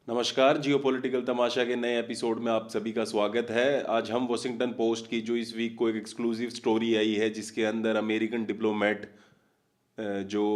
नमस्कार। जियोपॉलिटिकल तमाशा के नए एपिसोड में आप सभी का स्वागत है। आज हम वॉशिंगटन पोस्ट की जो इस वीक को एक एक्सक्लूसिव स्टोरी आई है जिसके अंदर अमेरिकन डिप्लोमेट जो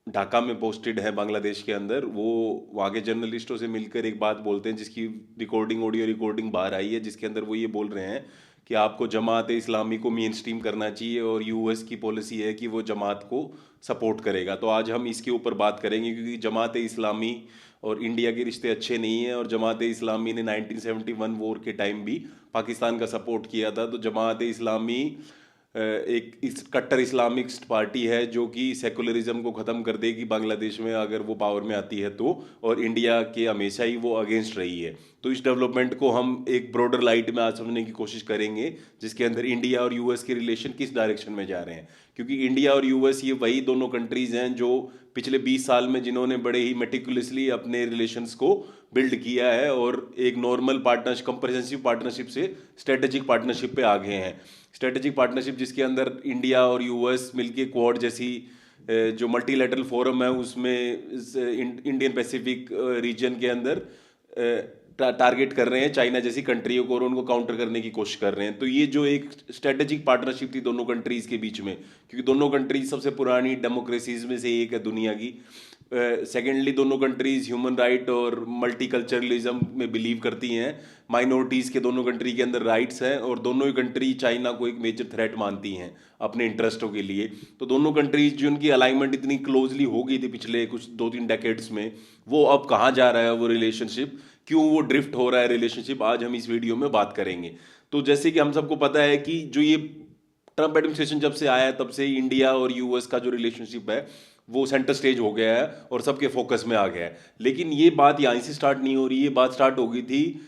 ढाका में पोस्टेड है बांग्लादेश के अंदर, वो वहाँ के जर्नलिस्टों से मिलकर एक बात बोलते हैं जिसकी रिकॉर्डिंग, ऑडियो रिकॉर्डिंग बाहर आई है, जिसके अंदर वो ये बोल रहे हैं कि आपको जमात इस्लामी को मेन स्ट्रीम करना चाहिए और यूएस की पॉलिसी है कि वो जमात को सपोर्ट करेगा। तो आज हम इसके ऊपर बात करेंगे क्योंकि जमात इस्लामी और इंडिया के रिश्ते अच्छे नहीं हैं और जमात इस्लामी ने 1971 वॉर के टाइम भी पाकिस्तान का सपोर्ट किया था। तो जमात इस्लामी एक इस कट्टर इस्लामिस्ट पार्टी है जो कि सेकुलरिज्म को ख़त्म कर देगी बांग्लादेश में अगर वो पावर में आती है तो, और इंडिया के हमेशा ही वो अगेंस्ट रही है। तो इस डेवलपमेंट को हम एक ब्रॉडर लाइट में आज समझने की कोशिश करेंगे जिसके अंदर इंडिया और यूएस के रिलेशन किस डायरेक्शन में जा रहे हैं, क्योंकि इंडिया और यूएस ये वही दोनों कंट्रीज़ हैं जो पिछले 20 साल में जिन्होंने बड़े ही मेटिकुलसली अपने रिलेशंस को बिल्ड किया है और एक नॉर्मल पार्टनरशिप, कंप्रिहेंसिव पार्टनरशिप से स्ट्रेटेजिक पार्टनरशिप पे आ गए हैं। स्ट्रेटेजिक पार्टनरशिप जिसके अंदर इंडिया और यूएस मिलके क्वाड जैसी जो मल्टीलैटरल फोरम है उसमें इंडियन पैसिफिक रीजन के अंदर टारगेट कर रहे हैं चाइना जैसी कंट्रियों को और उनको काउंटर करने की कोशिश कर रहे हैं। तो ये जो एक स्ट्रेटेजिक पार्टनरशिप थी दोनों कंट्रीज़ के बीच में, क्योंकि दोनों कंट्रीज सबसे पुरानी डेमोक्रेसीज में से एक है दुनिया की। सेकेंडली दोनों कंट्रीज़ ह्यूमन राइट और मल्टीकल्चरलिज्म में बिलीव करती हैं। माइनॉरिटीज़ के दोनों कंट्री के अंदर राइट्स हैं और दोनों ही कंट्री चाइना को एक मेजर थ्रेट मानती हैं अपने इंटरेस्टों के लिए। तो दोनों कंट्रीज जो उनकी अलाइनमेंट इतनी क्लोजली हो गई थी पिछले कुछ 2-3 डेकेड्स में, वो अब कहाँ जा रहा है वो रिलेशनशिप, क्यों वो ड्रिफ्ट हो रहा है रिलेशनशिप, आज हम इस वीडियो में बात करेंगे। तो जैसे कि हम सबको पता है कि जो ये ट्रम्प एडमिनिस्ट्रेशन जब से आया है तब से ही इंडिया और यूएस का जो रिलेशनशिप है वो सेंटर स्टेज हो गया है और सबके फोकस में आ गया है। लेकिन ये बात यहाँ से स्टार्ट नहीं हो रही, ये बात स्टार्ट हो गई थी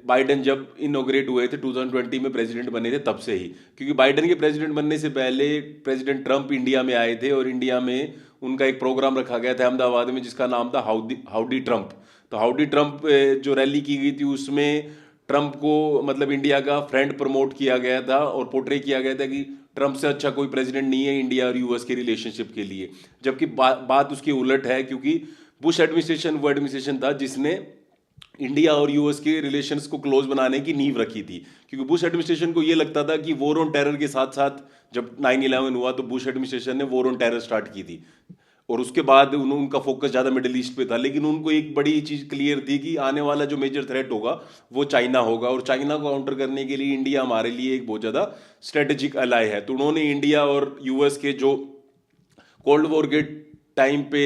बाइडेन जब इनॉग्रेट हुए थे 2020 में प्रेसिडेंट बने थे तब से ही, क्योंकि बाइडेन के प्रेसिडेंट बनने से पहले प्रेसिडेंट ट्रंप इंडिया में आए थे और इंडिया में उनका एक प्रोग्राम रखा गया था अहमदाबाद में जिसका नाम था हाउडी ट्रंप। तो हाउडी ट्रंप जो रैली की गई थी उसमें ट्रंप को मतलब इंडिया का फ्रेंड प्रमोट किया गया था और पोर्ट्रे किया गया था कि ट्रंप से अच्छा कोई प्रेसिडेंट नहीं है इंडिया और यूएस के रिलेशनशिप के लिए। जबकि बात उसकी उलट है, क्योंकि बुश एडमिनिस्ट्रेशन वो एडमिनिस्ट्रेशन था जिसने इंडिया और यूएस के रिलेशंस को क्लोज बनाने की नींव रखी थी। क्योंकि बुश एडमिनिस्ट्रेशन को ये लगता था कि वॉर ऑन टेरर के साथ साथ जब 9/11 हुआ तो बुश एडमिनिस्ट्रेशन ने वॉर ऑन टेरर स्टार्ट की थी और उसके बाद उनका फोकस ज़्यादा मिडिल ईस्ट पे था। लेकिन उनको एक बड़ी चीज़ क्लियर थी कि आने वाला जो मेजर थ्रेट होगा वो चाइना होगा और चाइना को काउंटर करने के लिए इंडिया हमारे लिए एक बहुत ज़्यादा स्ट्रेटेजिक अलाय है। तो उन्होंने इंडिया और यूएस के जो कोल्ड वॉर के टाइम पे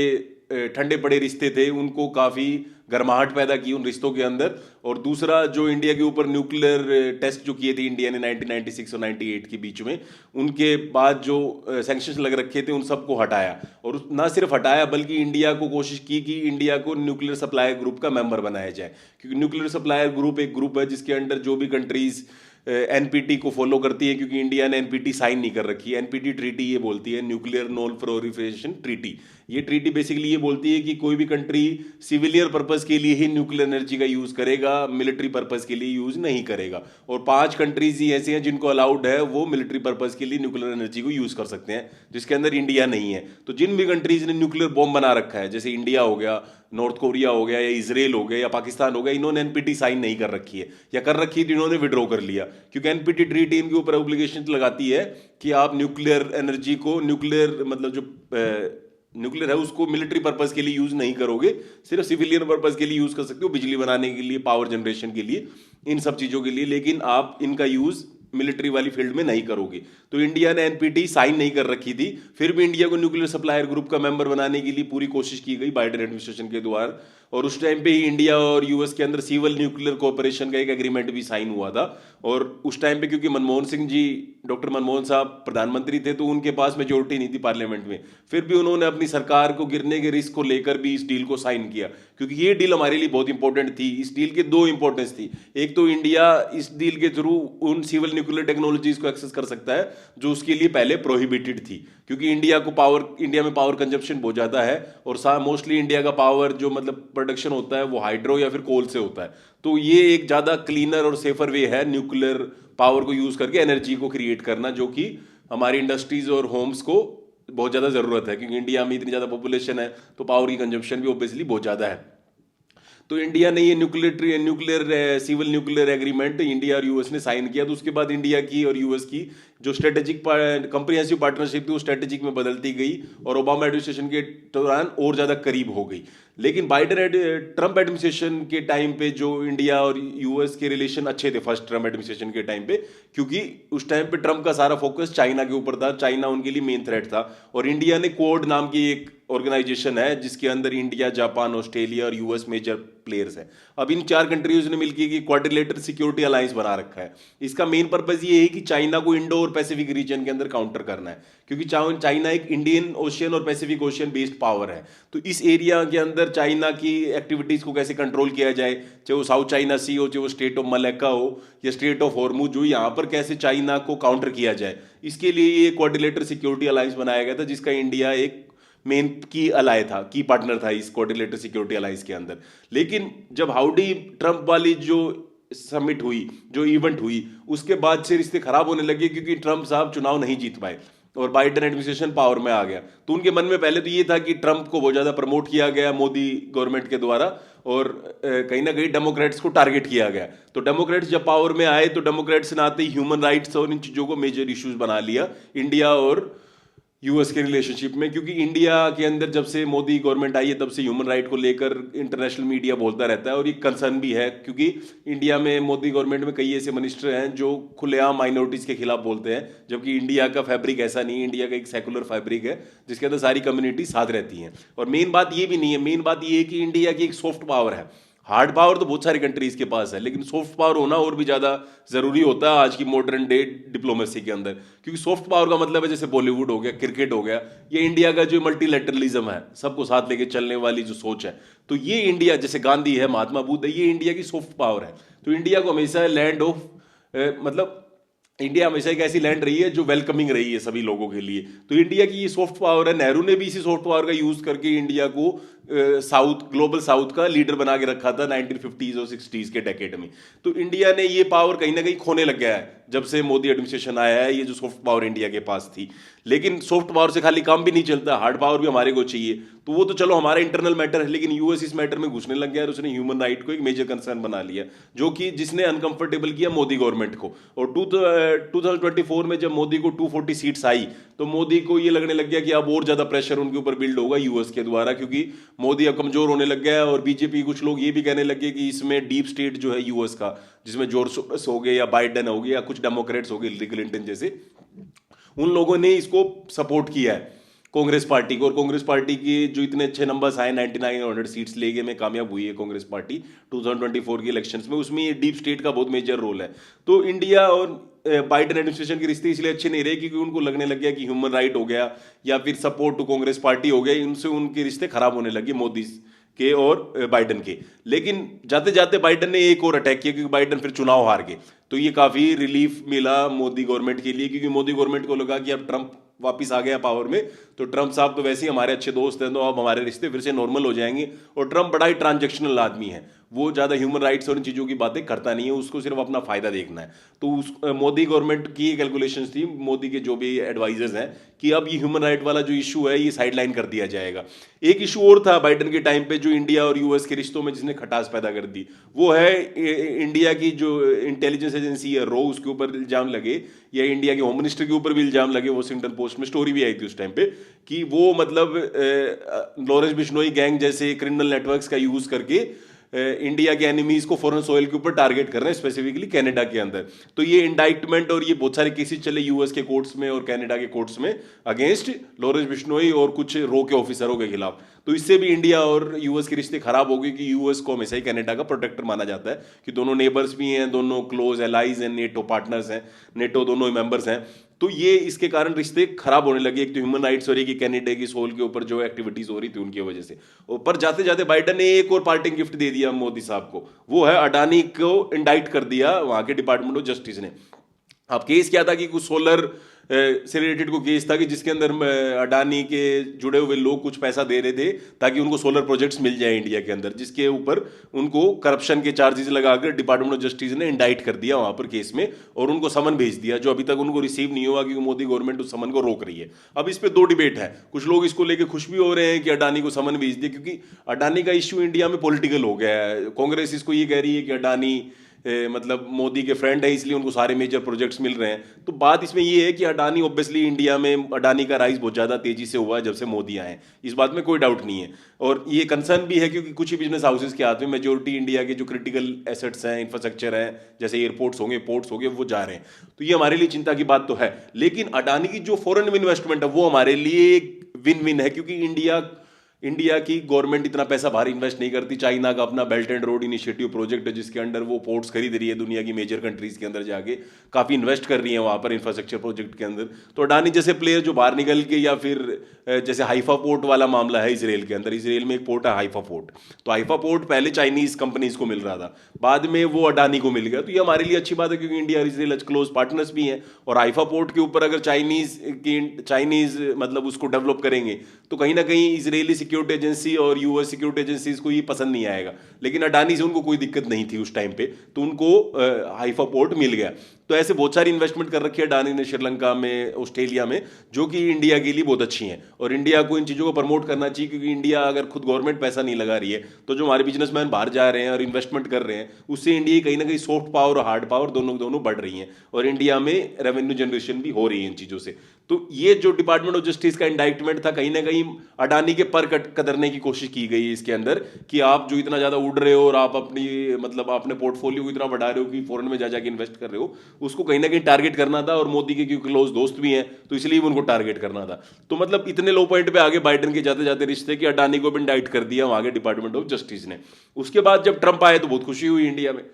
ठंडे पड़े रिश्ते थे उनको काफ़ी गर्माहट पैदा की उन रिश्तों के अंदर। और दूसरा जो इंडिया के ऊपर न्यूक्लियर टेस्ट जो किए थे इंडिया ने 1996 और 98 के बीच में, उनके बाद जो सैंक्शंस लग रखे थे उन सबको हटाया और ना सिर्फ हटाया बल्कि इंडिया को कोशिश की कि इंडिया को न्यूक्लियर सप्लायर ग्रुप का मेंबर बनाया जाए। क्योंकि न्यूक्लियर सप्लायर ग्रुप एक ग्रुप है जिसके अंडर जो भी कंट्रीज़ एनपीटी को फॉलो करती है, क्योंकि इंडिया ने एनपीटी साइन नहीं कर रखी है। एनपीटी ट्रीटी ये बोलती है, न्यूक्लियर नॉन प्रोलिफरेशन ट्रीटी। ये ट्रीटी बेसिकली ये बोलती है कि कोई भी कंट्री सिविलियर पर्पस के लिए ही न्यूक्लियर एनर्जी का यूज़ करेगा, मिलिट्री पर्पस के लिए यूज़ नहीं करेगा। और 5 कंट्रीज ही ऐसे हैं जिनको अलाउड है वो मिलिट्री पर्पस के लिए न्यूक्लियर एनर्जी को यूज़ कर सकते हैं, जिसके अंदर इंडिया नहीं है। तो जिन भी कंट्रीज ने न्यूक्लियर बॉम्ब बना रखा है, जैसे इंडिया हो गया, नॉर्थ कोरिया हो गया या इजराइल हो गया या पाकिस्तान हो गया, इन्होंने एनपीटी साइन नहीं कर रखी है या कर रखी है तो इन्होंने विड्रॉ कर लिया। क्योंकि एनपीटी ट्रीटी इनके ऊपर ऑब्लिगेशन लगाती है कि आप न्यूक्लियर एनर्जी को, न्यूक्लियर मतलब जो न्यूक्लियर है उसको मिलिट्री पर्पस के लिए यूज नहीं करोगे, सिर्फ सिविलियन पर्पस के लिए यूज कर सकते हो, बिजली बनाने के लिए, पावर जनरेशन के लिए, इन सब चीजों के लिए, लेकिन आप इनका यूज मिलिट्री वाली फील्ड में नहीं करोगे। तो इंडिया ने एनपीटी साइन नहीं कर रखी थी, फिर भी इंडिया को न्यूक्लियर सप्लायर ग्रुप का मेंबर बनाने के लिए पूरी कोशिश की गई बाइडेन एडमिनिस्ट्रेशन के द्वारा। और उस टाइम पे ही इंडिया और यूएस के अंदर सिविल न्यूक्लियर कोऑपरेशन का एक एग्रीमेंट भी साइन हुआ था। और उस टाइम पे क्योंकि मनमोहन सिंह जी, डॉक्टर मनमोहन साहब प्रधानमंत्री थे, तो उनके पास मेजोरिटी नहीं थी पार्लियामेंट में, फिर भी उन्होंने अपनी सरकार को गिरने के रिस्क को लेकर भी इस डील को साइन किया। क्योंकि ये डील हमारे लिए बहुत इंपॉर्टेंट थी। इस डील के 2 इंपॉर्टेंस थी। एक तो इंडिया इस डील के थ्रू उन सिविल न्यूक्लियर टेक्नोलॉजीज को एक्सेस कर सकता है जो उसके लिए पहले प्रोहिबिटेड थी, क्योंकि इंडिया में पावर कंजप्शन बहुत ज़्यादा है और मोस्टली इंडिया का पावर जो मतलब प्रोडक्शन होता है वो हाइड्रो या फिर कोल से होता है। तो ये एक ज़्यादा क्लीनर और सेफर वे है न्यूक्लियर पावर को यूज़ करके एनर्जी को क्रिएट करना, जो कि हमारी इंडस्ट्रीज और होम्स को बहुत ज़्यादा ज़रूरत है, क्योंकि इंडिया में इतनी ज़्यादा पॉपुलेशन है तो पावर की कंजप्शन भी ऑब्वियसली बहुत ज़्यादा है। तो इंडिया ने ये nuclear civil nuclear agreement India और यूएस ने साइन किया। तो उसके बाद इंडिया की और यूएस की जो स्ट्रेटेजिक कंप्रिहेंसिव पार्टनरशिप थी वो स्ट्रेटेजिक में बदलती गई और ओबामा एडमिनिस्ट्रेशन के दौरान और ज्यादा करीब हो गई। लेकिन ट्रम्प एडमिनिस्ट्रेशन के टाइम पे जो इंडिया और यूएस के रिलेशन अच्छे थे फर्स्ट ट्रम्प एडमिनिस्ट्रेशन के टाइम पे, क्योंकि उस टाइम पे ट्रम्प का सारा फोकस चाइना के ऊपर था, चाइना उनके लिए मेन थ्रेट था। और इंडिया ने क्वाड नाम की एक ऑर्गेनाइजेशन है जिसके अंदर इंडिया, जापान, ऑस्ट्रेलिया और यूएस मेजर प्लेयर्स हैं। अब इन 4 कंट्रीज ने मिलकर एक क्वाड्रिलेटरल सिक्योरिटी अलायंस बना रखा है। इसका मेन पर्पज ये है कि चाइना को इंडो और पैसिफिक रीजन के अंदर काउंटर करना है, क्योंकि चाइना एक इंडियन ओशियन और पैसिफिक ओशियन बेस्ड पावर है। तो इस एरिया के अंदर चाइना की एक्टिविटीज को कैसे कंट्रोल किया जाए, चाहे वो साउथ चाइना सी हो, चाहे वो स्टेट ऑफ मलक्का हो या स्टेट ऑफ हॉर्मुज हो, यहाँ पर कैसे चाइना को काउंटर किया जाए, इसके लिए ये क्वाड्रिलेटरल सिक्योरिटी अलायंस बनाया गया था, जिसका इंडिया एक मेन की अलाय था, की पार्टनर था इस क्वाड्रिलेटरल सिक्योरिटी अलायंस के अंदर। लेकिन जब हाउडी ट्रम्प वाली जो समिट हुई, जो इवेंट हुई, उसके बाद से रिश्ते खराब होने लगे, क्योंकि ट्रम्प साहब चुनाव नहीं जीत पाए और बाइडेन एडमिनिस्ट्रेशन पावर में आ गया। तो उनके मन में पहले तो ये था कि ट्रम्प को बहुत ज्यादा प्रमोट किया गया मोदी गवर्नमेंट के द्वारा और कहीं ना कहीं डेमोक्रेट्स को टारगेट किया गया। तो डेमोक्रेट्स जब पावर में आए तो डेमोक्रेट्स ने आते ही ह्यूमन राइट्स और इन चीजों को मेजर इश्यूज बना लिया इंडिया और यूएस के रिलेशनशिप में, क्योंकि इंडिया के अंदर जब से मोदी गवर्नमेंट आई है तब से ह्यूमन राइट को लेकर इंटरनेशनल मीडिया बोलता रहता है और ये कंसर्न भी है, क्योंकि इंडिया में मोदी गवर्नमेंट में कई ऐसे मिनिस्टर हैं जो खुलेआम माइनॉरिटीज के खिलाफ बोलते हैं, जबकि इंडिया का फैब्रिक ऐसा नहीं है। इंडिया का एक सेकुलर फैब्रिक है जिसके अंदर सारी कम्युनिटी साथ रहती हैं। और मेन बात ये भी नहीं है, मेन बात ये है कि इंडिया की एक सॉफ्ट पावर है। हार्ड पावर तो बहुत सारी कंट्रीज के पास है, लेकिन सॉफ्ट पावर होना और भी ज्यादा जरूरी होता है आज की मॉडर्न डे डिप्लोमेसी के अंदर, क्योंकि सॉफ्ट पावर का मतलब है जैसे बॉलीवुड हो गया, क्रिकेट हो गया, ये इंडिया का जो मल्टीलैटरलिज्म है, सबको साथ लेके चलने वाली जो सोच है, तो ये इंडिया, जैसे गांधी है, महात्मा बुद्ध है, ये इंडिया की सॉफ्ट पावर है। तो इंडिया को हमेशा लैंड ऑफ मतलब इंडिया हमेशा एक ऐसी लैंड रही है जो वेलकमिंग रही है सभी लोगों के लिए। तो इंडिया की ये सॉफ्ट पावर है। नेहरू ने भी इसी सॉफ्ट पावर का यूज करके इंडिया को साउथ, ग्लोबल साउथ का लीडर बना के रखा था 1950s और 60s के डेकेड में। तो इंडिया ने ये पावर कहीं ना कहीं खोने लग गया है जब से मोदी एडमिनिस्ट्रेशन आया है, ये जो सॉफ्ट पावर इंडिया के पास थी। लेकिन सॉफ्ट पावर से खाली काम भी नहीं चलता, हार्ड पावर भी हमारे को चाहिए। तो वो तो चलो हमारा इंटरनल मैटर है, लेकिन यूएस इस मैटर में घुसने लग गया और उसने ह्यूमन राइट को एक मेजर कंसर्न बना लिया, जो कि जिसने अनकंफर्टेबल किया मोदी गवर्नमेंट को। और 2024 में जब मोदी को 240 सीट्स आई तो मोदी को ये लगने लग गया कि अब और ज्यादा प्रेशर उनके ऊपर बिल्ड होगा यूएस के द्वारा, क्योंकि मोदी अब कमजोर होने लग गया है। और बीजेपी कुछ लोग ये भी कहने लगे कि इसमें डीप स्टेट जो है यूएस का, जिसमें जॉर्ज सोरोस हो गए या बाइडेन हो गए या कुछ डेमोक्रेट्स हो गए, हिलरी क्लिंटन जैसे, उन लोगों ने इसको सपोर्ट किया है कांग्रेस पार्टी को। और कांग्रेस पार्टी के जो इतने अच्छे नंबर्स आए, 99 और 100 सीट्स लेके में कामयाब हुई है कांग्रेस पार्टी 2024 के इलेक्शंस में, उसमें ये डीप स्टेट का बहुत मेजर रोल है। तो इंडिया और बाइडेन एडमिनिस्ट्रेशन के रिश्ते इसलिए अच्छे नहीं रहे क्योंकि उनको लगने लग गया कि ह्यूमन राइट हो गया या फिर सपोर्ट टू कांग्रेस पार्टी हो गया, इनसे उनके रिश्ते खराब होने लगे मोदी के और बाइडेन के। लेकिन जाते जाते बाइडेन ने एक और अटैक किया, क्योंकि बाइडेन फिर चुनाव हार गए। तो ये काफी रिलीफ मिला मोदी गवर्नमेंट के लिए, क्योंकि मोदी गवर्नमेंट को लगा कि अब ट्रंप वापिस आ गया पावर में, तो ट्रंप साहब तो वैसे ही हमारे अच्छे दोस्त हैं, तो अब हमारे रिश्ते फिर से नॉर्मल हो जाएंगे। और ट्रंप बड़ा ही ट्रांजेक्शनल आदमी है, वो ज्यादा ह्यूमन राइट्स और इन चीजों की बातें करता नहीं है, उसको सिर्फ अपना फायदा देखना है। तो मोदी गवर्नमेंट की कैलकुलेशंस थी, मोदी के जो भी एडवाइजर्स हैं, कि अब ये ह्यूमन राइट वाला जो इशू है ये साइडलाइन कर दिया जाएगा। एक इशू और था बाइडेन के टाइम पे जो इंडिया और यूएस के रिश्तों में जिसने खटास पैदा कर दी, वो है इंडिया की जो इंटेलिजेंस एजेंसी है रो, उसके ऊपर इल्जाम लगे, या इंडिया के होम मिनिस्टर के ऊपर भी इल्जाम लगे। वॉशिंगटन पोस्ट में स्टोरी भी आई थी उस टाइम पे कि वो मतलब लॉरेंस बिश्नोई गैंग जैसे क्रिमिनल नेटवर्क्स का यूज करके इंडिया के एनिमीज को फॉरेन सॉइल के ऊपर टारगेट कर रहे हैं, स्पेसिफिकली कनाडा के अंदर। तो ये इंडाइटमेंट और ये बहुत सारे केसेस चले यूएस के कोर्ट्स में और कनाडा के कोर्ट्स में अगेंस्ट लॉरेंस बिश्नोई और कुछ रो के ऑफिसरों के खिलाफ। तो इससे भी इंडिया और यूएस के रिश्ते खराब हो गए कि यूएस को हमेशा ही कनाडा का प्रोटेक्टर माना जाता है, कि दोनों नेबर्स भी हैं, दोनों क्लोज एलाइज हैं, नेटो पार्टनर्स हैं, नेटो दोनों मेंबर्स हैं। तो ये इसके कारण रिश्ते खराब होने लगे, एक तो ह्यूमन राइट्स और एक कनाडा की सोल के ऊपर जो एक्टिविटीज हो रही थी उनकी वजह से। पर जाते जाते बाइडेन ने एक और पार्टिंग गिफ्ट दे दिया मोदी साहब को, वो है अडानी को इंडाइट कर दिया वहां के डिपार्टमेंट ऑफ जस्टिस ने। अब केस क्या था कि कुछ सोलर से रिलेटेड को केस था कि जिसके अंदर अडानी के जुड़े हुए लोग कुछ पैसा दे रहे थे ताकि उनको सोलर प्रोजेक्ट्स मिल जाए इंडिया के अंदर, जिसके ऊपर उनको करप्शन के चार्जेस लगाकर डिपार्टमेंट ऑफ जस्टिस ने इंडाइट कर दिया वहां पर केस में और उनको समन भेज दिया, जो अभी तक उनको रिसीव नहीं हुआ क्योंकि मोदी गवर्नमेंट उस समन को रोक रही है। अब इस पर दो डिबेट है, कुछ लोग इसको लेकर खुश भी हो रहे हैं कि अडानी को समन भेज दिया क्योंकि अडानी का इश्यू इंडिया में पॉलिटिकल हो गया है। कांग्रेस इसको ये कह रही है कि अडानी मतलब मोदी के फ्रेंड है इसलिए उनको सारे मेजर प्रोजेक्ट्स मिल रहे हैं। तो बात इसमें ये है कि अडानी ऑब्वियसली इंडिया में अडानी का राइज बहुत ज़्यादा तेजी से हुआ है जब से मोदी आए, इस बात में कोई डाउट नहीं है। और ये कंसर्न भी है क्योंकि कुछ ही बिजनेस हाउसेस के हाथ में मेजोरिटी इंडिया के जो क्रिटिकल एसेट्स हैं, इंफ्रास्ट्रक्चर है, जैसे एयरपोर्ट्स होंगे, पोर्ट्स होंगे, वो जा रहे हैं। तो ये हमारे लिए चिंता की बात तो है, लेकिन अडानी की जो फॉरेन इन्वेस्टमेंट है वो हमारे लिए विन विन है क्योंकि इंडिया की गवर्नमेंट इतना पैसा बाहर इन्वेस्ट नहीं करती। चाइना का अपना belt and road initiative project है जिसके अंडर वो पोर्ट्स खरीद रही है दुनिया की मेजर कंट्रीज के अंदर जाके, काफ़ी इन्वेस्ट कर रही है वहाँ पर इंफ्रास्ट्रक्चर प्रोजेक्ट के अंदर। तो अडानी जैसे प्लेयर जो बाहर निकल के, या फिर जैसे हाइफा पोर्ट वाला मामला है इसराइल के अंदर, इसराइल में एक पोर्ट है हाइफा पोर्ट, तो हाइफा पोर्ट पहले चाइनीज कंपनीज को मिल रहा था, बाद में वो अडानी को मिल गया। तो ये हमारे लिए अच्छी बात है क्योंकि इंडिया और इसराइल क्लोज पार्टनर्स भी हैं, और हाइफा पोर्ट के ऊपर अगर चाइनीज मतलब उसको डेवलप करेंगे तो कहीं ना कहीं इजरायली सिक्योरिटी एजेंसी और यूएस सिक्योरिटी एजेंसीज को ये पसंद नहीं आएगा। लेकिन अडानी से उनको कोई दिक्कत नहीं थी उस टाइम पे, तो उनको हाइफा पोर्ट मिल गया। तो ऐसे बहुत सारी इन्वेस्टमेंट कर रखी है अडानी ने श्रीलंका में, ऑस्ट्रेलिया में, जो कि इंडिया के लिए बहुत अच्छी हैं। और इंडिया को इन चीज़ों को प्रमोट करना चाहिए क्योंकि इंडिया अगर खुद गवर्नमेंट पैसा नहीं लगा रही है तो जो हमारे बिजनेसमैन बाहर जा रहे हैं और इन्वेस्टमेंट कर रहे हैं उससे इंडिया की कहीं ना कहीं सॉफ्ट पावर और हार्ड पावर दोनों बढ़ रही हैं और इंडिया में रेवेन्यू जनरेशन भी हो रही है इन चीज़ों से। तो ये जो डिपार्टमेंट ऑफ जस्टिस का इंडाइटमेंट था कहीं ना कहीं अडानी के पर कदरने की कोशिश की गई है इसके अंदर कि आप जो इतना ज़्यादा उड़ रहे हो और आप अपनी मतलब अपने पोर्टफोलियो को इतना बढ़ा रहे हो कि फॉरेन में जा जाके इन्वेस्ट कर रहे हो, उसको कहीं ना कहीं टारगेट करना था। और मोदी के क्योंकि क्लोज दोस्त भी हैं तो इसलिए उनको टारगेट करना था। तो मतलब इतने लो पॉइंट पे आगे बाइडेन के जाते जाते रिश्ते कि अडानी को भी इंडाइट कर दिया वहां के डिपार्टमेंट ऑफ जस्टिस ने। उसके बाद जब ट्रंप आए तो बहुत खुशी हुई इंडिया में,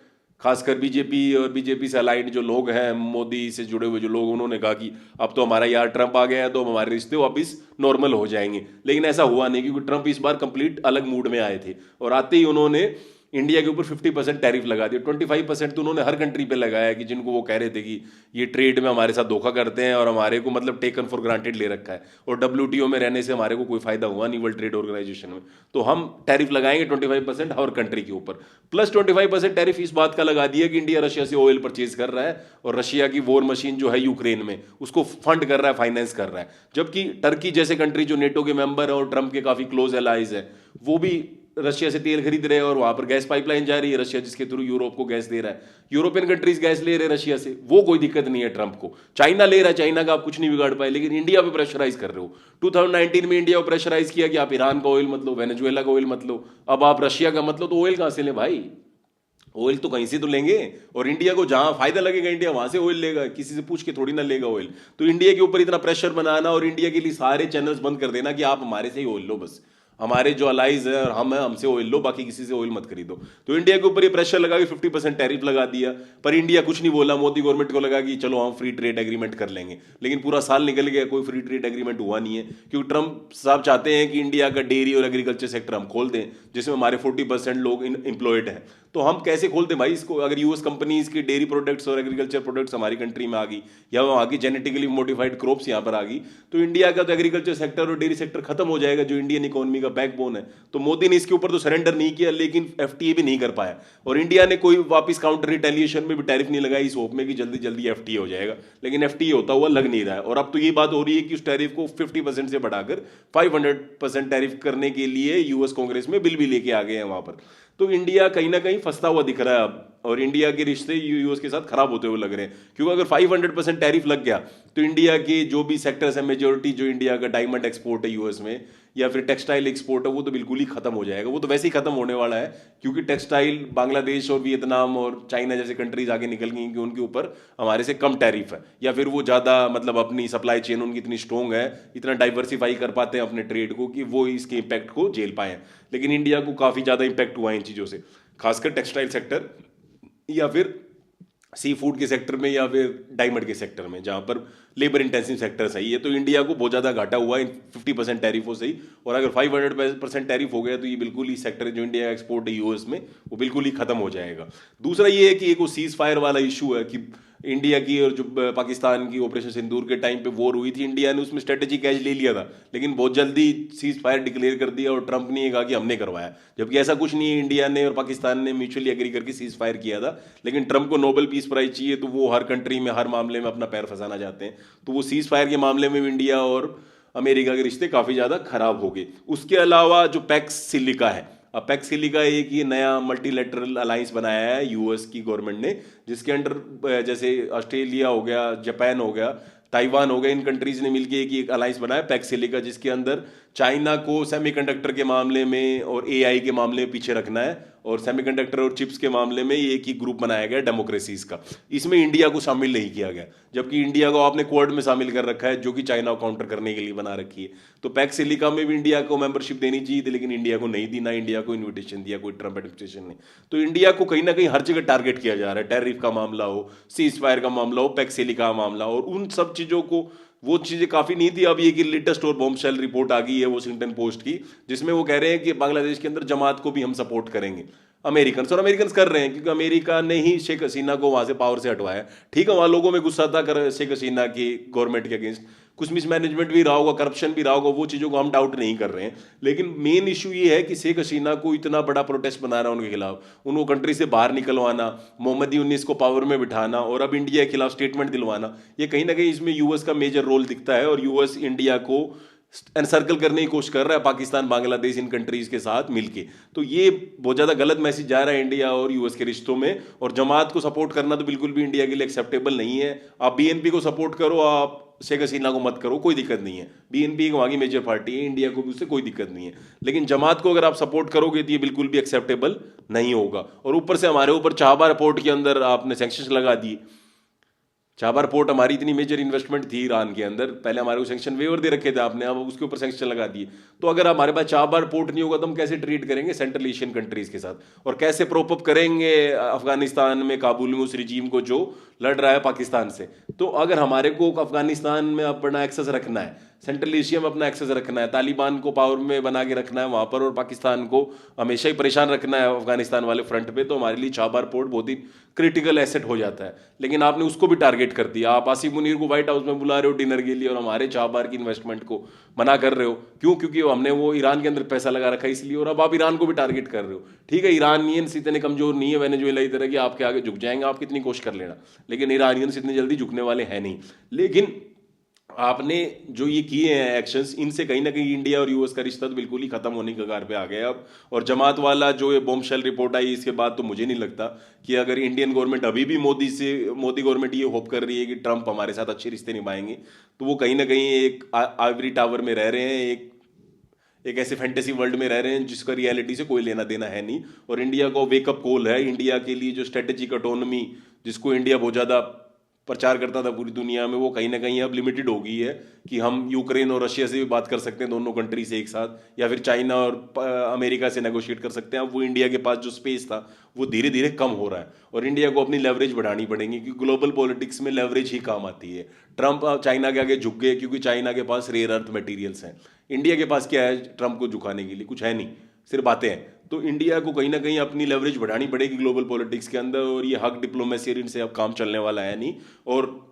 खासकर बीजेपी और बीजेपी से अलाइंड जो लोग हैं, मोदी से जुड़े हुए जो लोग, उन्होंने कहा कि अब तो हमारा यार ट्रंप आ गया है तो हमारे रिश्ते वापिस नॉर्मल हो जाएंगे। लेकिन ऐसा हुआ नहीं क्योंकि ट्रंप इस बार कंप्लीट अलग मूड में आए थे और आते ही उन्होंने इंडिया के ऊपर 50% टैरिफ लगा दिया। 25% तो उन्होंने हर कंट्री पे लगाया कि जिनको वो कह रहे थे कि ये ट्रेड में हमारे साथ धोखा करते हैं और हमारे को मतलब टेकन फॉर ग्रांटेड ले रखा है और WTO में रहने से हमारे को कोई फायदा हुआ नहीं, वर्ल्ड ट्रेड ऑर्गेनाइजेशन में, तो हम टैरिफ लगाएंगे 25% हर कंट्री के ऊपर। प्लस 25% टैरिफ इस बात का लगा दिया कि इंडिया रशिया से ऑयल परचेज कर रहा है और रशिया की वॉर मशीन जो है यूक्रेन में उसको फंड कर रहा है, फाइनेंस कर रहा है। जबकि टर्की जैसे कंट्री जो नेटो के मेंबर है और ट्रंप के काफी क्लोज एलाइज है वो भी रशिया से तेल खरीद रहे हैं और वहां पर गैस पाइपलाइन जा रही है रशिया जिसके थ्रू यूरोप को गैस दे रहा है। यूरोपियन कंट्रीज गैस ले रहे हैं रशिया से, वो कोई दिक्कत नहीं है ट्रंप को। चाइना ले रहा है, चाइना का आप कुछ नहीं बिगाड़ पाए, लेकिन इंडिया पे प्रेशराइज कर रहे हो। 2019 में इंडिया को प्रेशराइज किया कि आप ईरान का ऑयल मत लो, वेनेजुएला का ऑयल मत लो, अब आप रशिया का मत लो। तो ऑयल कहां से ले भाई? ऑयल तो कहीं से तो लेंगे और इंडिया को जहां फायदा लगेगा इंडिया वहां से ऑयल लेगा, किसी से पूछ के थोड़ी ना लेगा ऑयल। तो इंडिया के ऊपर इतना प्रेशर बनाना और इंडिया के लिए सारे चैनल्स बंद कर देना कि आप हमारे से ही ऑयल लो, बस हमारे जो अलाइज है और हम है हमसे ऑयल लो, बाकी किसी से ऑयल मत खरीदो। तो इंडिया के ऊपर ये प्रेशर लगा कि 50% टैरिफ लगा दिया, पर इंडिया कुछ नहीं बोला। मोदी गवर्नमेंट को लगा कि चलो हम फ्री ट्रेड एग्रीमेंट कर लेंगे, लेकिन पूरा साल निकल गया, कोई फ्री ट्रेड एग्रीमेंट हुआ नहीं है क्योंकि ट्रंप साहब चाहते हैं कि इंडिया का डेयरी और एग्रीकल्चर सेक्टर हम खोल दें जिसमें हमारे 40% लोग एम्प्लॉयड हैं। तो हम कैसे खोल दें भाई इसको? अगर यूएस कंपनीज की डेयरी प्रोडक्ट्स और एग्रीकल्चर प्रोडक्ट्स हमारी कंट्री में आ गई या वहाँ की जेनेटिकली मॉडिफाइड क्रॉप्स यहाँ पर आ गई तो इंडिया का तो एग्रीकल्चर सेक्टर और डेयरी सेक्टर खत्म हो जाएगा जो इंडियन इकोनॉमी का बैकबोन है। तो मोदी ने इसके ऊपर तो सरेंडर नहीं किया, लेकिन एफटीए भी नहीं कर पाया और इंडिया ने कोई वापस काउंटर रिटेलिएशन में भी टैरिफ नहीं लगाई इस होप में कि जल्दी जल्दी एफटीए हो जाएगा, लेकिन एफटीए होता हुआ लग नहीं रहा है। और अब तो ये बात हो रही है कि उस टैरिफ को 50% से बढ़ाकर 500% टैरिफ करने के लिए यूएस कांग्रेस में बिल भी लेके आ गए हैं वहां पर। तो इंडिया कहीं ना कहीं फंसता हुआ दिख रहा है अब, और इंडिया के रिश्ते यूएस के साथ खराब होते हुए लग रहे हैं क्योंकि अगर 500% टैरिफ लग गया तो इंडिया के जो भी सेक्टर्स है, मेजोरिटी जो इंडिया का डायमंड एक्सपोर्ट है यूएस में या फिर टेक्सटाइल एक्सपोर्ट है, वो तो बिल्कुल ही खत्म हो जाएगा। वो तो वैसे ही खत्म होने वाला है क्योंकि टेक्सटाइल बांग्लादेश और वियतनाम और चाइना जैसे कंट्रीज आगे निकल गई कि उनके ऊपर हमारे से कम टैरिफ है, या फिर वो ज़्यादा मतलब अपनी सप्लाई चेन उनकी इतनी स्ट्रॉन्ग है, इतना डाइवर्सिफाई कर पाते हैं अपने ट्रेड को कि वो इसके इम्पैक्ट को झेल पाए। लेकिन इंडिया को काफ़ी ज़्यादा इम्पैक्ट हुआ है इन चीज़ों से, खासकर टेक्सटाइल सेक्टर या फिर सी फूड के सेक्टर में या फिर डायमंड के सेक्टर में जहां पर लेबर इंटेंसिव सेक्टर सही है। तो इंडिया को बहुत ज़्यादा घाटा हुआ है 50% टैरिफों से ही, और अगर 500% टैरिफ हो गया तो ये बिल्कुल ही सेक्टर जो इंडिया एक्सपोर्ट है यूएस में वो बिल्कुल ही खत्म हो जाएगा। दूसरा ये है कि एक वो सीज फायर वाला इशू है कि इंडिया की और जो पाकिस्तान की ऑपरेशन सिंदूर के टाइम पे वॉर हुई थी, इंडिया ने उसमें स्ट्रेटेजी कैच ले लिया था, लेकिन बहुत जल्दी सीज फायर डिक्लेयर कर दिया और ट्रंप ने ये कहा कि हमने करवाया, जबकि ऐसा कुछ नहीं है। इंडिया ने और पाकिस्तान ने म्यूचुअली एग्री करके सीज फायर किया था, लेकिन ट्रंप को नोबेल पीस प्राइज चाहिए, तो वो हर कंट्री में हर मामले में अपना पैर फंसाना चाहते हैं। तो वो सीज फायर के मामले में भी इंडिया और अमेरिका के रिश्ते काफ़ी ज़्यादा खराब हो गए। उसके अलावा जो पैक्स सिलिका है, अब पैक्स सिलिका एक ये नया मल्टीलेटरल अलायंस बनाया है यूएस की गवर्नमेंट ने, जिसके अंडर जैसे ऑस्ट्रेलिया हो गया, जापान हो गया, ताइवान हो गया, इन कंट्रीज ने मिलकर एक अलायंस बनाया पैक्स सिलिका, जिसके अंदर चाइना को सेमीकंडक्टर के मामले में और एआई के मामले में पीछे रखना है, और सेमीकंडक्टर और चिप्स के मामले में ये एक ही ग्रुप बनाया गया डेमोक्रेसीज का। इसमें इंडिया को शामिल नहीं किया गया, जबकि इंडिया को आपने क्वाड में शामिल कर रखा है, जो कि चाइना को काउंटर करने के लिए बना रखी है। तो पैक्स सिलिका में भी इंडिया को मेंबरशिप देनी चाहिए थी, लेकिन इंडिया को नहीं दी, ना इंडिया को इन्विटेशन दिया कोई ट्रंप एडमिनिस्ट्रेशन ने। तो इंडिया को कहीं ना कहीं हर जगह टारगेट किया जा रहा है, टैरिफ का मामला हो, सीज फायर का मामला हो, पैक्स सिलिका का मामला हो, और उन सब चीज़ों को, वो चीज़ें काफ़ी नहीं थी। अब ये कि लेटेस्ट और बॉम्बशेल रिपोर्ट आ गई है वॉशिंगटन पोस्ट की, जिसमें वो कह रहे हैं कि बांग्लादेश के अंदर जमात को भी हम सपोर्ट करेंगे, अमेरिकन और अमेरिकन कर रहे हैं, क्योंकि अमेरिका ने ही शेख हसीना को वहां से पावर से हटवाया। ठीक है, वहां लोगों में गुस्सा था कर शेख हसीना की गवर्नमेंट के अगेंस्ट, कुछ मिसमैनेजमेंट भी रहा होगा, करप्शन भी रहा होगा, वो चीज़ों को हम डाउट नहीं कर रहे हैं, लेकिन मेन इशू ये है कि शेख हसीना को इतना बड़ा प्रोटेस्ट बना रहा है उनके खिलाफ, उनको कंट्री से बाहर निकलवाना, मोहम्मद यूनिस को पावर में बिठाना, और अब इंडिया के खिलाफ स्टेटमेंट दिलवाना, ये कहीं ना कहीं इसमें यूएस का मेजर रोल दिखता है। और यूएस इंडिया को एनसर्कल करने की कोशिश कर रहा है, पाकिस्तान, बांग्लादेश, इन कंट्रीज के साथ मिलके। तो ये बहुत ज़्यादा गलत मैसेज जा रहा है इंडिया और यूएस के रिश्तों में, और जमात को सपोर्ट करना तो बिल्कुल भी इंडिया के लिए एक्सेप्टेबल नहीं है। आप बीएनपी को सपोर्ट करो, आप शेख हसीना को मत करो, कोई दिक्कत नहीं है, बीएनपी एक वहाँ की मेजर पार्टी है, इंडिया को भी उससे कोई दिक्कत नहीं है, लेकिन जमात को अगर आप सपोर्ट करोगे तो ये बिल्कुल भी एक्सेप्टेबल नहीं होगा। और ऊपर से हमारे ऊपर चाबहार पोर्ट के अंदर आपने सैंक्शंस लगा दिए। चाबहार पोर्ट हमारी इतनी मेजर इन्वेस्टमेंट थी ईरान के अंदर, पहले हमारे को सैंक्शन वेवर दे रखे थे आपने, अब उसके ऊपर सैंक्शन लगा दिए। तो अगर हमारे पास चाबहार पोर्ट नहीं होगा तो हम कैसे ट्रीट करेंगे सेंट्रल एशियन कंट्रीज के साथ, और कैसे प्रोप अप करेंगे अफगानिस्तान में, काबुल में उस रिजीम को जो लड़ रहा है पाकिस्तान से। तो अगर हमारे को अफगानिस्तान में अपना एक्सेस रखना है, सेंट्रल एशिया में अपना एक्सेस रखना है, तालिबान को पावर में बना के रखना है वहाँ पर, और पाकिस्तान को हमेशा ही परेशान रखना है अफगानिस्तान वाले फ्रंट पे, तो हमारे लिए चाबहार पोर्ट बहुत ही क्रिटिकल एसेट हो जाता है। लेकिन आपने उसको भी टारगेट कर दिया, आप आसिफ मुनीर को व्हाइट हाउस में बुला रहे हो डिनर के लिए, और हमारे चाबहार की इन्वेस्टमेंट को मना कर रहे हो। क्यों? क्योंकि हमने वो ईरान के अंदर पैसा लगा रखा है इसलिए, और अब आप ईरान को भी टारगेट कर रहे हो। ठीक है, ईरानियंस इतने कमजोर नहीं है वेनेजुएला की तरह कि आपके आगे झुक जाएंगे, आप कितनी कोशिश कर लेना, लेकिन ईरानियंस इतनी जल्दी झुकने वाले हैं नहीं। लेकिन आपने जो ये किए हैं एक्शंस, इनसे कहीं ना कहीं इंडिया और यूएस का रिश्ता तो बिल्कुल ही खत्म होने के कगार पे आ गया अब। और जमात वाला जो ये बॉम्बशेल रिपोर्ट आई, इसके बाद तो मुझे नहीं लगता कि अगर इंडियन गवर्नमेंट अभी भी मोदी गवर्नमेंट ये होप कर रही है कि ट्रंप हमारे साथ अच्छे रिश्ते निभाएंगे, तो वो कहीं ना कहीं एक आइवरी टावर में रह रहे हैं, एक ऐसे फैंटेसी वर्ल्ड में रह रहे हैं जिसका रियलिटी से कोई लेना देना है नहीं। और इंडिया को वेकअप कॉल है, इंडिया के लिए जो स्ट्रेटेजिक ऑटोनॉमी जिसको इंडिया बहुत ज़्यादा प्रचार करता था पूरी दुनिया में, वो कहीं ना कहीं अब लिमिटेड हो गई है कि हम यूक्रेन और रशिया से भी बात कर सकते हैं, दोनों कंट्री से एक साथ, या फिर चाइना और अमेरिका से नेगोशिएट कर सकते हैं। अब वो इंडिया के पास जो स्पेस था वो धीरे धीरे कम हो रहा है, और इंडिया को अपनी लेवरेज बढ़ानी पड़ेगी, क्योंकि ग्लोबल पॉलिटिक्स में लेवरेज ही काम आती है। ट्रंप चाइना के आगे झुक गए क्योंकि चाइना के पास रेयर अर्थ मटेरियल्स हैं। इंडिया के पास क्या है ट्रंप को झुकाने के लिए? कुछ है नहीं, सिर्फ बातें हैं। तो इंडिया को कहीं ना कहीं अपनी लेवरेज बढ़ानी पड़ेगी ग्लोबल पॉलिटिक्स के अंदर, और ये हक डिप्लोमेसी इनसे अब काम चलने वाला है नहीं। और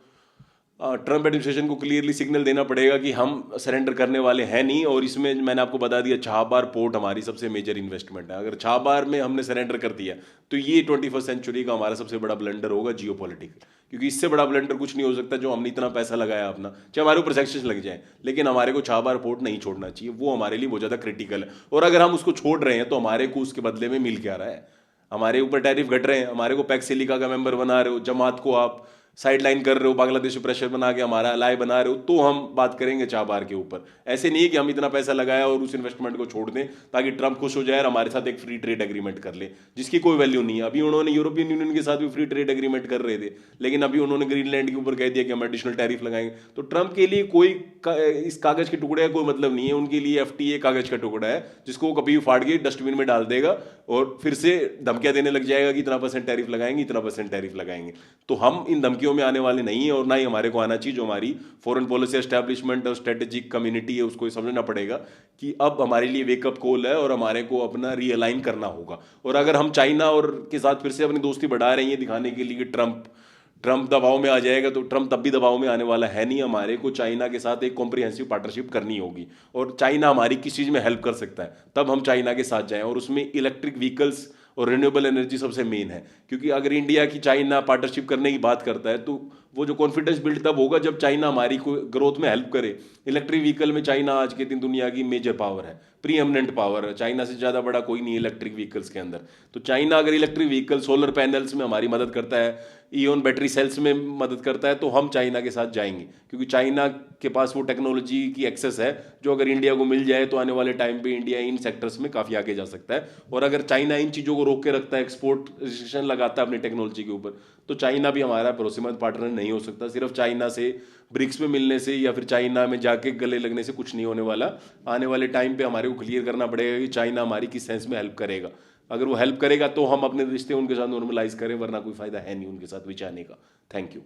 ट्रंप एडमिनिस्ट्रेशन को क्लियरली सिग्नल देना पड़ेगा कि हम सरेंडर करने वाले हैं नहीं। और इसमें मैंने आपको बता दिया, चाबहार पोर्ट हमारी सबसे मेजर इन्वेस्टमेंट है। अगर चाबहार में हमने सरेंडर कर दिया तो ये 21वीं सेंचुरी का हमारा सबसे बड़ा ब्लंडर होगा जियो पॉलिटिकल, क्योंकि इससे बड़ा ब्लंडर कुछ नहीं हो सकता जो हमने इतना पैसा लगाया अपना, चाहे हमारे ऊपर सैंक्शंस लग जाए, लेकिन हमारे को चाबहार पोर्ट नहीं छोड़ना चाहिए, वो हमारे लिए बहुत ज़्यादा क्रिटिकल है। और अगर हम उसको छोड़ रहे हैं तो हमारे को उसके बदले में मिल क्या रहा है? हमारे ऊपर टैरिफ घट रहे हैं, हमारे को पैक्स सिलिका का मेंबर बना रहे हो, जमात को आप साइड लाइन कर रहे हो, बांग्लादेश पे प्रेशर बना के हमारा अलाय बना रहे हो, तो हम बात करेंगे चाबहार के ऊपर। ऐसे नहीं है कि हम इतना पैसा लगाया और उस इन्वेस्टमेंट को छोड़ दें ताकि ट्रंप खुश हो जाए और हमारे साथ एक फ्री ट्रेड एग्रीमेंट कर ले, जिसकी कोई वैल्यू नहीं है। अभी उन्होंने यूरोपियन यूनियन के साथ भी फ्री ट्रेड एग्रीमेंट कर रहे थे, लेकिन अभी उन्होंने ग्रीनलैंड के ऊपर कह दिया कि हम एडिशनल टैरिफ लगाएंगे। तो ट्रंप के लिए कोई इस कागज के टुकड़े का कोई मतलब नहीं है, उनके लिए एफटीए कागज का टुकड़ा है जिसको वो कभी भी फाड़ के डस्टबिन में डाल देगा और फिर से धमकियां देने लग जाएगा कि इतना % टैरिफ लगाएंगे, इतना % टैरिफ लगाएंगे। तो हम इन धमकियों में आने वाले नहीं है, और ना ही हमारे को आना चाहिए। जो हमारी फॉरेन पॉलिसी एस्टैब्लिशमेंट और स्ट्रेटेजिक कम्युनिटी है उसको समझना पड़ेगा कि अब हमारे लिए वेकअप कॉल है और हमारे को अपना रीअलाइन करना होगा। और अगर हम चाइना और के साथ फिर से अपनी दोस्ती बढ़ा रहे हैं दिखाने के लिए कि ट्रंप ट्रम्प दबाव में आ जाएगा तो ट्रम्प तब भी दबाव में आने वाला है नहीं। हमारे को चाइना के साथ एक कॉम्प्रिहेंसिव पार्टनरशिप करनी होगी, और चाइना हमारी किस चीज़ में हेल्प कर सकता है तब हम चाइना के साथ जाएं, और उसमें इलेक्ट्रिक व्हीकल्स और रिन्यूएबल एनर्जी सबसे मेन है। क्योंकि अगर इंडिया की चाइना पार्टनरशिप करने की बात करता है तो वो जो कॉन्फिडेंस बिल्ड तब होगा जब चाइना हमारी को ग्रोथ में हेल्प करे। इलेक्ट्रिक व्हीकल में चाइना आज के दिन दुनिया की मेजर पावर है, प्रीएमनेंट पावर है, चाइना से ज़्यादा बड़ा कोई नहीं है इलेक्ट्रिक व्हीकल्स के अंदर। तो चाइना अगर इलेक्ट्रिक व्हीकल सोलर पैनल्स में हमारी मदद करता है, ईओन बैटरी सेल्स में मदद करता है, तो हम चाइना के साथ जाएंगे। क्योंकि चाइना के पास वो टेक्नोलॉजी की एक्सेस है जो अगर इंडिया को मिल जाए तो आने वाले टाइम पे इंडिया इन सेक्टर्स में काफ़ी आगे जा सकता है। और अगर चाइना इन चीज़ों को रोक के रखता है, एक्सपोर्ट रिस्ट्रिक्शन लगाता है अपनी टेक्नोलॉजी के ऊपर, तो चाइना भी हमारा भरोसेमंद पार्टनर नहीं हो सकता। सिर्फ चाइना से ब्रिक्स में मिलने से या फिर चाइना में जाके गले लगने से कुछ नहीं होने वाला। आने वाले टाइम पे हमारे को क्लियर करना पड़ेगा कि चाइना हमारी किस सेंस में हेल्प करेगा। अगर वो हेल्प करेगा तो हम अपने रिश्ते उनके साथ नॉर्मलाइज करें, वरना कोई फायदा है नहीं उनके साथ विचारने का। Thank you.